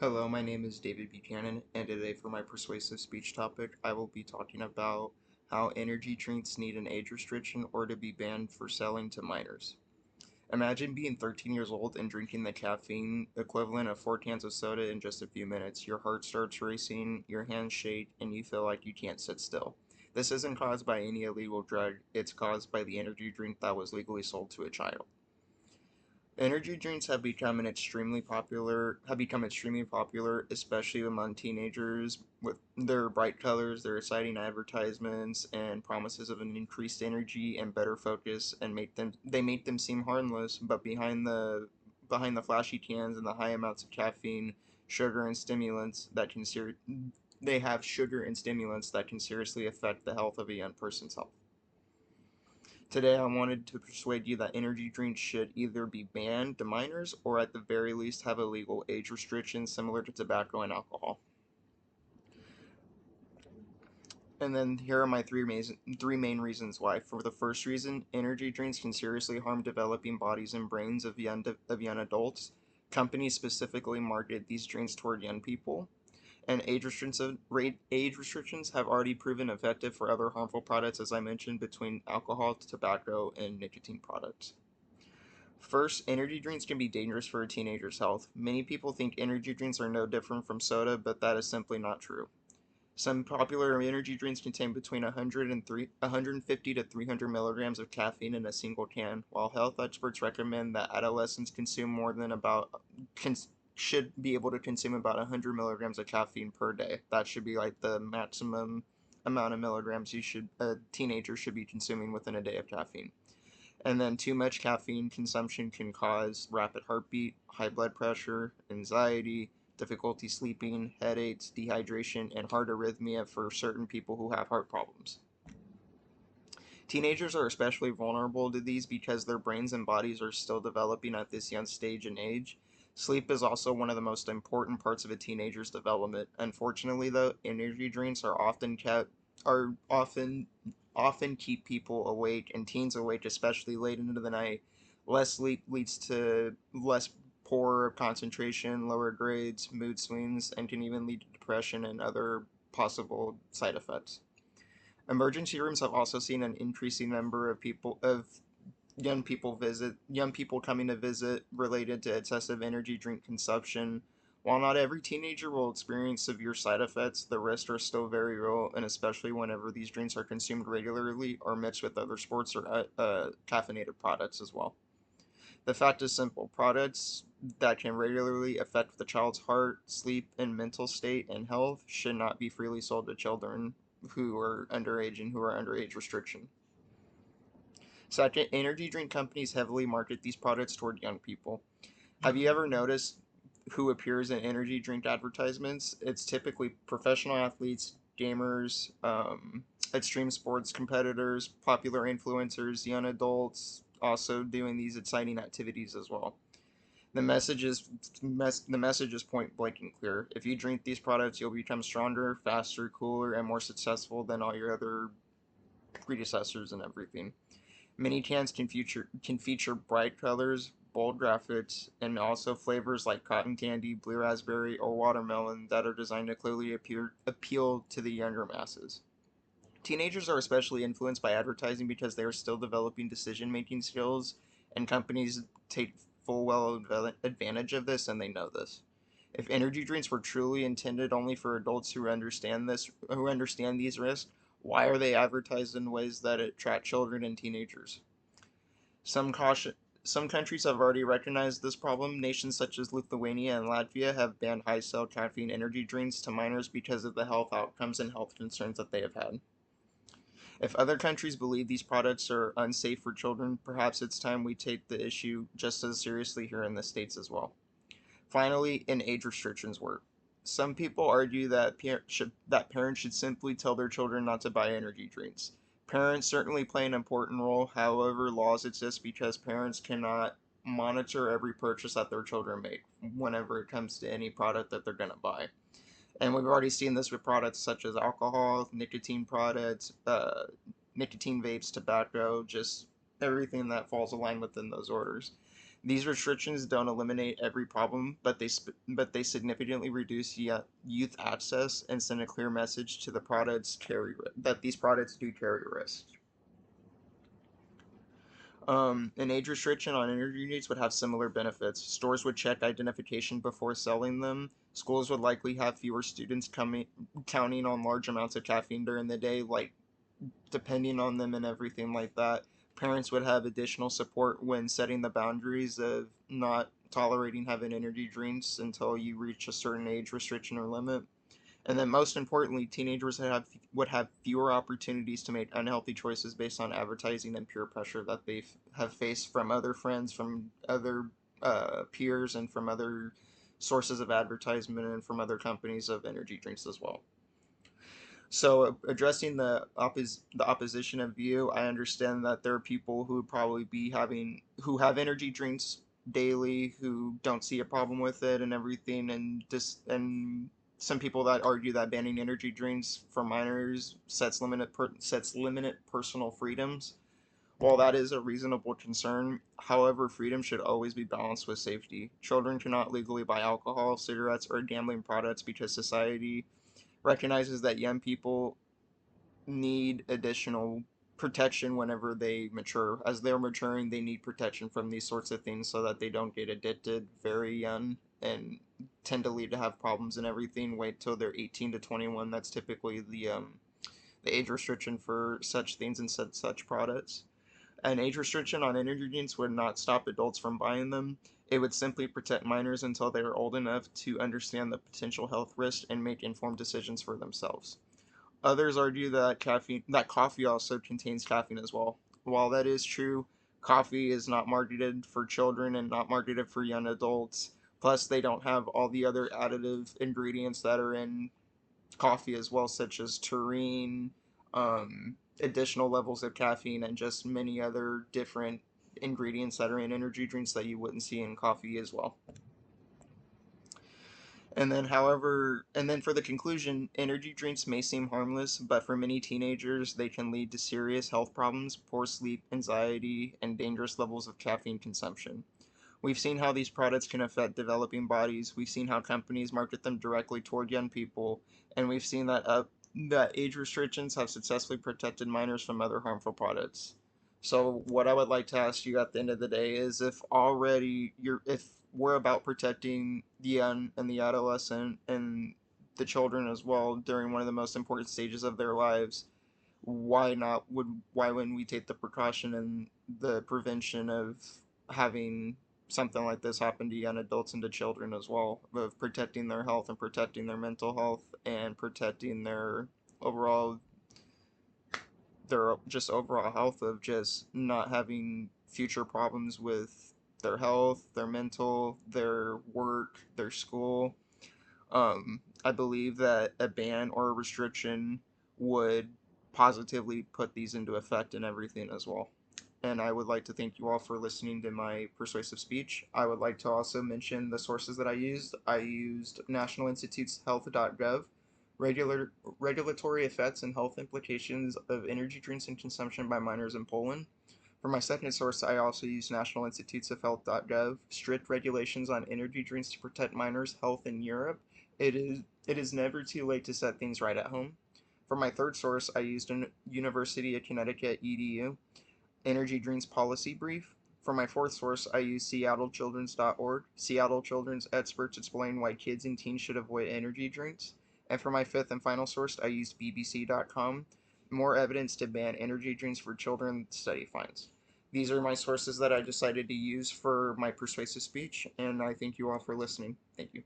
Hello, my name is David Buchanan, and today for my persuasive speech topic, I will be talking about how energy drinks need an age restriction or to be banned for selling to minors. Imagine being 13 years old and drinking the caffeine equivalent of 4 cans of soda in just a few minutes. Your heart starts racing, your hands shake, and you feel like you can't sit still. This isn't caused by any illegal drug, it's caused by the energy drink that was legally sold to a child. Energy drinks have become extremely popular, especially among teenagers with their bright colors, their exciting advertisements, and promises of an increased energy and better focus and make them seem harmless, but behind the flashy cans and the high amounts of caffeine, sugar and stimulants that can ser- they have sugar and stimulants that can seriously affect the health of a young person's health. Today, I wanted to persuade you that energy drinks should either be banned to minors or at the very least have a legal age restriction similar to tobacco and alcohol. And then here are my three main reasons why. For the first reason, energy drinks can seriously harm developing bodies and brains of young adults. Companies specifically market these drinks toward young people, and age restrictions have already proven effective for other harmful products, as I mentioned, between alcohol, tobacco, and nicotine products. First, energy drinks can be dangerous for a teenager's health. Many people think energy drinks are no different from soda, but that is simply not true. Some popular energy drinks contain between 150 to 300 milligrams of caffeine in a single can, while health experts recommend that adolescents consume more than about cons- should be able to consume about 100 milligrams of caffeine per day. That should be like the maximum amount of milligrams a teenager should be consuming within a day of caffeine. And then too much caffeine consumption can cause rapid heartbeat, high blood pressure, anxiety, difficulty sleeping, headaches, dehydration, and heart arrhythmia for certain people who have heart problems. Teenagers are especially vulnerable to these because their brains and bodies are still developing at this young stage and age. Sleep is also one of the most important parts of a teenager's development. Unfortunately, though, energy drinks are often keep people awake and teens awake, especially late into the night. Less sleep leads to less poor concentration, lower grades, mood swings, and can even lead to depression and other possible side effects. Emergency rooms have also seen an increasing number of young people coming to visit related to excessive energy drink consumption. While not every teenager will experience severe side effects, the risks are still very real, and especially whenever these drinks are consumed regularly or mixed with other sports or caffeinated products as well. The fact is simple: products that can regularly affect the child's heart, sleep, and mental state and health should not be freely sold to children who are underage and who are under age restriction. Second, energy drink companies heavily market these products toward young people. Have you ever noticed who appears in energy drink advertisements? It's typically professional athletes, gamers, extreme sports competitors, popular influencers, young adults also doing these exciting activities as well. The message is point blank and clear. If you drink these products, you'll become stronger, faster, cooler, and more successful than all your other predecessors and everything. Many cans can feature bright colors, bold graphics, and also flavors like cotton candy, blue raspberry, or watermelon that are designed to clearly appeal to the younger masses. Teenagers are especially influenced by advertising because they are still developing decision making skills, and companies take advantage of this, and they know this. If energy drinks were truly intended only for adults who understand these risks, why are they advertised in ways that attract children and teenagers? Some caution some countries have already recognized this problem. Nations such as Lithuania and Latvia have banned high-sal caffeine energy drinks to minors because of the health outcomes and health concerns that they have had. If other countries believe these products are unsafe for children, perhaps it's time we take the issue just as seriously here in the States as well. Finally, in age restrictions work. Some people argue that parents should simply tell their children not to buy energy drinks. Parents certainly play an important role, however, laws exist because parents cannot monitor every purchase that their children make whenever it comes to any product that they're going to buy. And we've already seen this with products such as alcohol, nicotine products, nicotine vapes, tobacco, just everything that falls aligned within those orders. These restrictions don't eliminate every problem, but they significantly reduce youth access and send a clear message to the products carry that these products do carry risk. An age restriction on energy drinks would have similar benefits. Stores would check identification before selling them. Schools would likely have fewer students coming counting on large amounts of caffeine during the day, like depending on them and everything like that. Parents would have additional support when setting the boundaries of not tolerating having energy drinks until you reach a certain age restriction or limit. And then most importantly, teenagers would have fewer opportunities to make unhealthy choices based on advertising and peer pressure that they have faced from other friends, from other peers, and from other sources of advertisement and from other companies of energy drinks as well. So addressing the opposition of view, I understand that there are people who would probably be having who have energy drinks daily who don't see a problem with it and everything, and some people that argue that banning energy drinks for minors sets limited personal freedoms. While that is a reasonable concern, however, freedom should always be balanced with safety. Children cannot legally buy alcohol, cigarettes, or gambling products because society recognizes that young people need additional protection whenever they mature. As they're maturing, they need protection from these sorts of things so that they don't get addicted very young and tend to lead to have problems and everything. Wait till they're 18 to 21. That's typically the age restriction for such things and such products. An age restriction on energy drinks would not stop adults from buying them. It would simply protect minors until they are old enough to understand the potential health risks and make informed decisions for themselves. Others argue that coffee also contains caffeine as well. While that is true, coffee is not marketed for children and not marketed for young adults. Plus, they don't have all the other additive ingredients that are in coffee as well, such as taurine, additional levels of caffeine, and just many other different ingredients that are in energy drinks that you wouldn't see in coffee as well. And then for the conclusion, energy drinks may seem harmless, but for many teenagers, they can lead to serious health problems, poor sleep, anxiety, and dangerous levels of caffeine consumption. We've seen how these products can affect developing bodies. We've seen how companies market them directly toward young people, and we've seen that age restrictions have successfully protected minors from other harmful products. So, what I would like to ask you at the end of the day is if we're about protecting the young and the adolescent and the children as well during one of the most important stages of their lives, why wouldn't we take the precaution and the prevention of having something like this happen to young adults and to children as well, of protecting their health and protecting their mental health and protecting overall their just overall health of just not having future problems with their health, their mental, their work, their school. I believe that a ban or a restriction would positively put these into effect and everything as well. And I would like to thank you all for listening to my persuasive speech. I would like to also mention the sources that I used. I used National Institutes Health.gov, regulatory effects and health implications of energy drinks and consumption by minors in Poland. For my second source, I also used National Institutes of Health.gov, strict regulations on energy drinks to protect minors' health in Europe. It is never too late to set things right at home. For my third source, I used a University of Connecticut EDU energy drinks policy brief. For my fourth source, I used seattlechildren's.org. Seattle Children's experts explain why kids and teens should avoid energy drinks. And for my fifth and final source, I used bbc.com. More evidence to ban energy drinks for children study finds. These are my sources that I decided to use for my persuasive speech, and I thank you all for listening. Thank you.